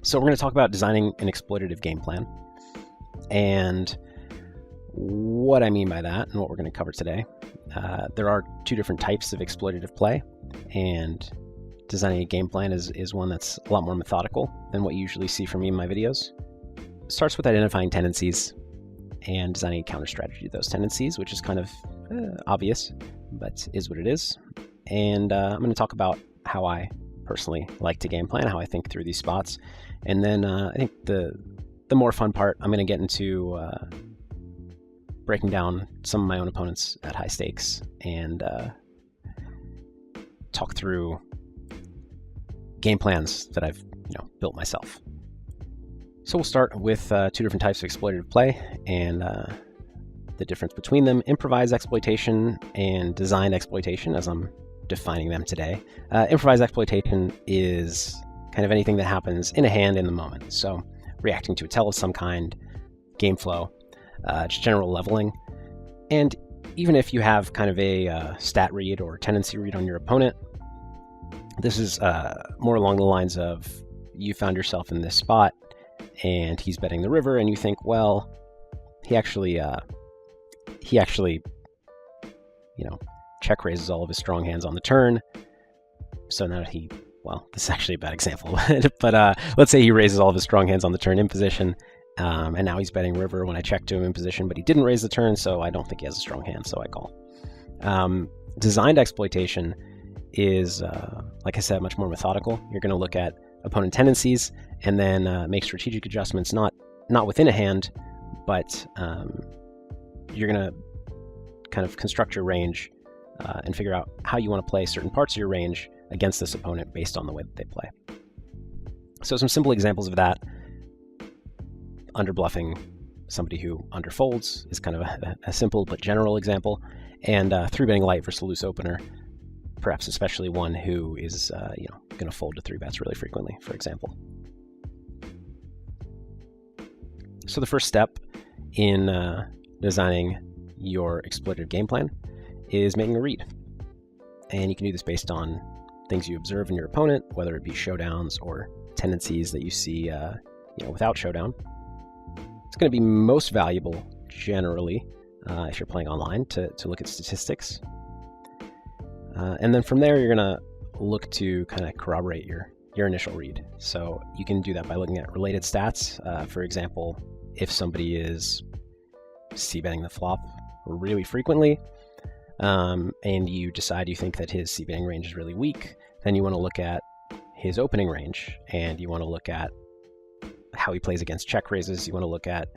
So we're going to talk about designing an exploitative game plan and what I mean by that and what we're going to cover today. There are two different types of exploitative play, and designing a game plan is one that's a lot more methodical than what you usually see from me in my videos. It starts with identifying tendencies and designing a counter strategy to those tendencies, which is kind of obvious, but is what it is. And I'm going to talk about how I personally like to game plan, how I think through these spots. And then I think the more fun part, I'm going to get into breaking down some of my own opponents at high stakes and talk through game plans that I've built myself. So we'll start with two different types of exploitative play and the difference between them: improvised exploitation and designed exploitation, as I'm defining them today. Improvised exploitation is kind of anything that happens in a hand in the moment. So reacting to a tell of some kind, game flow, just general leveling. And even if you have kind of a stat read or tendency read on your opponent, this is more along the lines of you found yourself in this spot and he's betting the river, and you think, well, he actually check raises all of his strong hands on the turn. So now this is actually a bad example, but let's say he raises all of his strong hands on the turn in position, and now he's betting river when I check to him in position, but he didn't raise the turn, so I don't think he has a strong hand, so I call. Designed exploitation is, like I said, much more methodical. You're going to look at opponent tendencies and then make strategic adjustments, not within a hand, but you're going to kind of construct your range and figure out how you want to play certain parts of your range against this opponent based on the way that they play. So some simple examples of that: underbluffing somebody who underfolds is kind of a simple but general example, and 3-betting light versus a loose opener, perhaps especially one who is going to fold to 3-bets really frequently, for example. So the first step in designing your exploitative game plan is making a read. And you can do this based on things you observe in your opponent, whether it be showdowns or tendencies that you see without showdown. It's going to be most valuable generally if you're playing online to look at statistics. And then from there, you're going to look to kind of corroborate your initial read. So you can do that by looking at related stats. For example, if somebody is c-betting the flop really frequently, and you decide you think that his c-betting range is really weak, then you want to look at his opening range, and you want to look at how he plays against check raises. You want to look at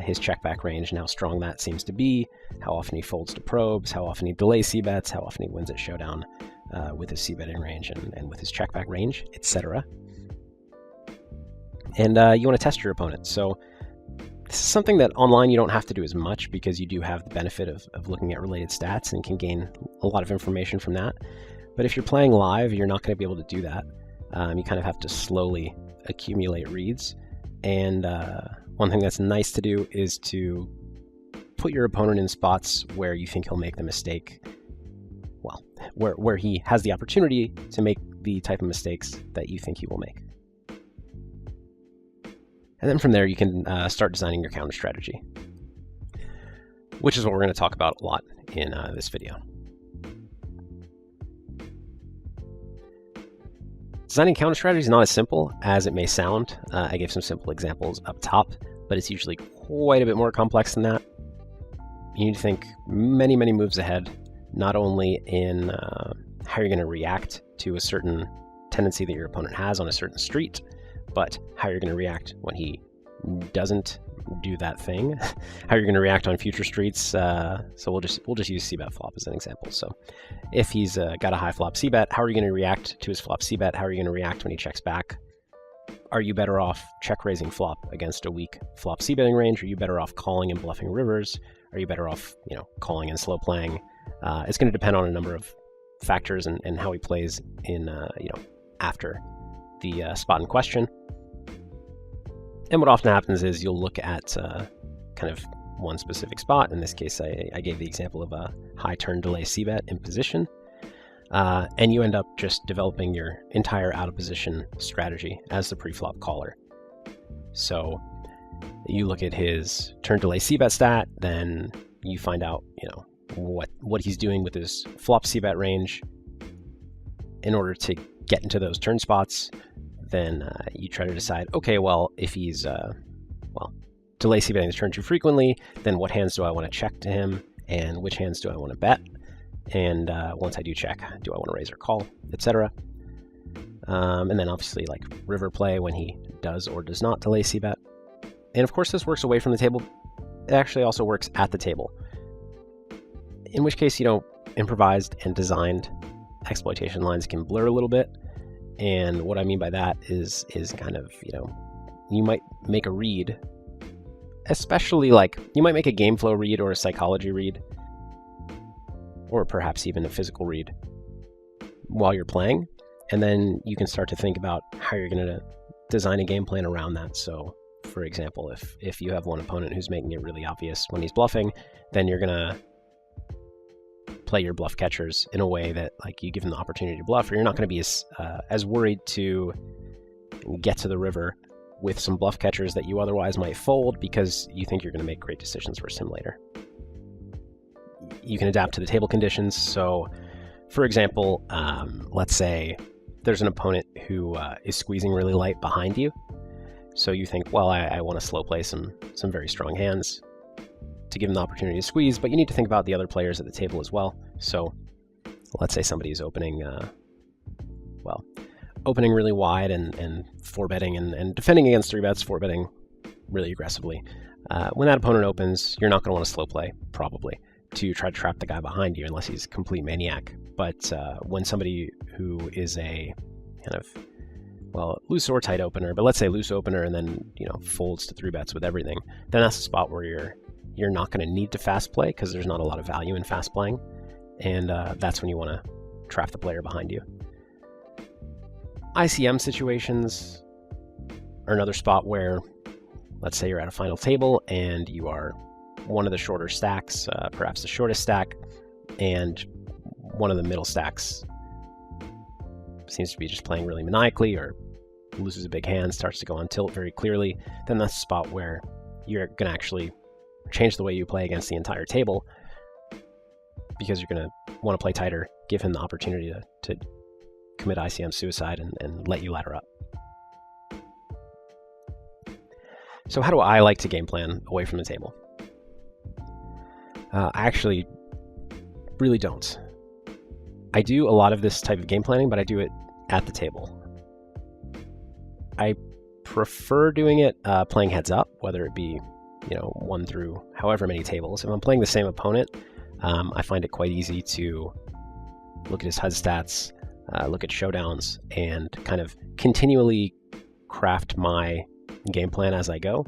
his check back range and how strong that seems to be, how often he folds to probes, how often he delays c-bets, how often he wins at showdown with his c-betting range and with his check back range, etc. And you want to test your opponent. So this is something that online you don't have to do as much, because you do have the benefit of looking at related stats and can gain a lot of information from that. But if you're playing live, you're not going to be able to do that. You kind of have to slowly accumulate reads. And one thing that's nice to do is to put your opponent in spots where you think he'll make the mistake, well, where he has the opportunity to make the type of mistakes that you think he will make. And then from there, you can start designing your counter strategy, which is what we're going to talk about a lot in this video. Designing counter strategy is not as simple as it may sound. I gave some simple examples up top, but it's usually quite a bit more complex than that. You need to think many, many moves ahead, not only in how you're going to react to a certain tendency that your opponent has on a certain street, but how you're going to react when he doesn't do that thing, how you're going to react on future streets. So we'll just use c-bet flop as an example. So if he's got a high flop c-bet, how are you going to react to his flop c-bet? How are you going to react when he checks back? Are you better off check raising flop against a weak flop c-betting range? Are you better off calling and bluffing rivers? Are you better off calling and slow playing? It's going to depend on a number of factors and how he plays in after the spot in question. And what often happens is you'll look at kind of one specific spot. In this case, I gave the example of a high turn delay c-bet in position. And you end up just developing your entire out of position strategy as the pre-flop caller. So you look at his turn delay c-bet stat, then you find out, what he's doing with his flop c-bet range in order to get into those turn spots. Then you try to decide, okay, well, if he's delay c-betting his turn too frequently, then what hands do I want to check to him, and which hands do I want to bet? And once I do check, do I want to raise or call, etc. And then obviously like river play when he does or does not delay c-bet. And of course this works away from the table. It actually also works at the table. In which case, improvised and designed exploitation lines can blur a little bit. And what I mean by that is kind of, you might make a read, especially like you might make a game flow read or a psychology read, or perhaps even a physical read while you're playing. And then you can start to think about how you're going to design a game plan around that. So for example, if you have one opponent who's making it really obvious when he's bluffing, then you're going to play your bluff catchers in a way that like you give them the opportunity to bluff, or you're not going to be as worried to get to the river with some bluff catchers that you otherwise might fold because you think you're going to make great decisions versus him later. You can adapt to the table conditions. So for example, let's say there's an opponent who is squeezing really light behind you. So you think, well, I want to slow play some very strong hands to give them the opportunity to squeeze, but you need to think about the other players at the table as well. So let's say somebody's opening really wide and 4-betting and defending against 3-bets, 4-betting really aggressively. When that opponent opens, you're not going to want to slow play, probably, to try to trap the guy behind you unless he's a complete maniac. But when somebody who is a kind of, loose or tight opener, but let's say loose opener and then, folds to 3-bets with everything, then that's a spot where you're not going to need to fast play because there's not a lot of value in fast playing. And that's when you want to trap the player behind you. ICM situations are another spot where, let's say you're at a final table and you are one of the shorter stacks, perhaps the shortest stack, and one of the middle stacks seems to be just playing really maniacally or loses a big hand, starts to go on tilt very clearly. Then that's a spot where you're going to actually change the way you play against the entire table because you're going to want to play tighter, give him the opportunity to commit ICM suicide and let you ladder up. So how do I like to game plan away from the table? I actually really don't. I do a lot of this type of game planning, but I do it at the table. I prefer doing it playing heads up, whether it be 1 through however many tables. If I'm playing the same opponent, I find it quite easy to look at his HUD stats, look at showdowns, and kind of continually craft my game plan as I go,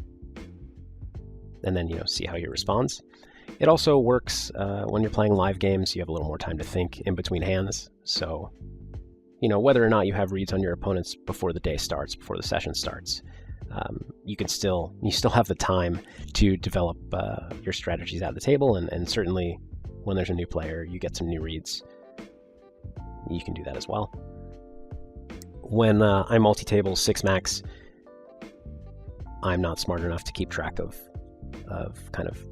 and then see how he responds. It also works when you're playing live games. You have a little more time to think in between hands. So, whether or not you have reads on your opponents before the day starts, before the session starts, you still have the time to develop your strategies at the table. And certainly when there's a new player, you get some new reads. You can do that as well. When I multi-table 6 max, I'm not smart enough to keep track of kind of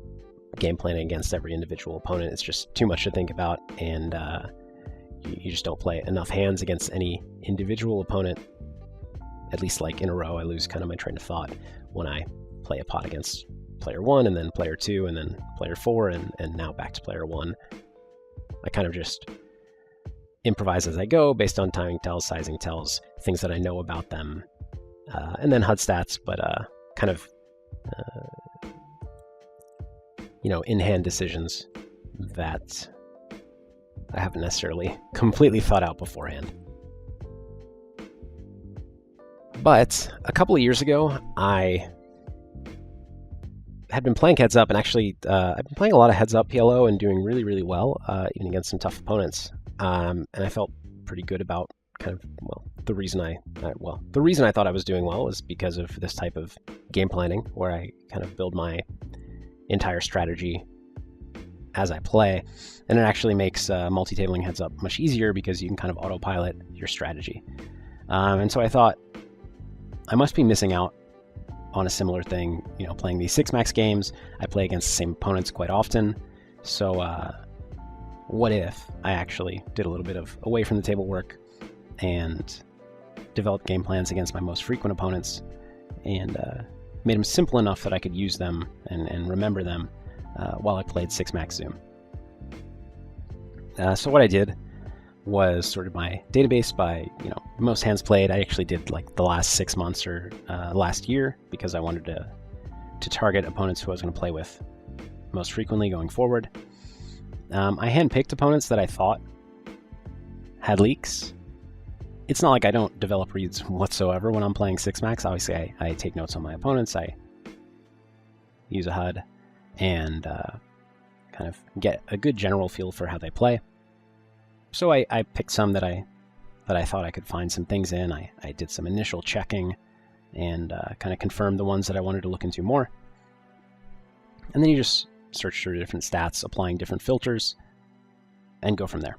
game planning against every individual opponent. It's just too much to think about, and you just don't play enough hands against any individual opponent. At least like in a row, I lose kind of my train of thought when I play a pot against player 1 and then player 2 and then player 4 and now back to player 1. I kind of just improvise as I go based on timing tells, sizing tells, things that I know about them, and then HUD stats, but kind of in-hand decisions that I haven't necessarily completely thought out beforehand. But a couple of years ago, I had been playing heads up, and actually I've been playing a lot of heads up PLO and doing really, really well, even against some tough opponents. And I felt pretty good about the reason I thought I was doing well was because of this type of game planning where I kind of build my entire strategy as I play, and it actually makes multi-tabling heads up much easier because you can kind of autopilot your strategy. And so I thought I must be missing out on a similar thing, playing these 6-max games, I play against the same opponents quite often. So what if I actually did a little bit of away from the table work and developed game plans against my most frequent opponents and made them simple enough that I could use them and remember them while I played 6-max Zoom. So what I did was sorted my database by most hands played. I actually did like the last 6 months or last year because I wanted to target opponents who I was going to play with most frequently going forward. I handpicked opponents that I thought had leaks. It's not like I don't develop reads whatsoever when I'm playing 6-max. Obviously, I take notes on my opponents. I use a HUD and kind of get a good general feel for how they play. So I picked some that I thought I could find some things in. I did some initial checking and kind of confirmed the ones that I wanted to look into more. And then you just search through different stats, applying different filters, and go from there.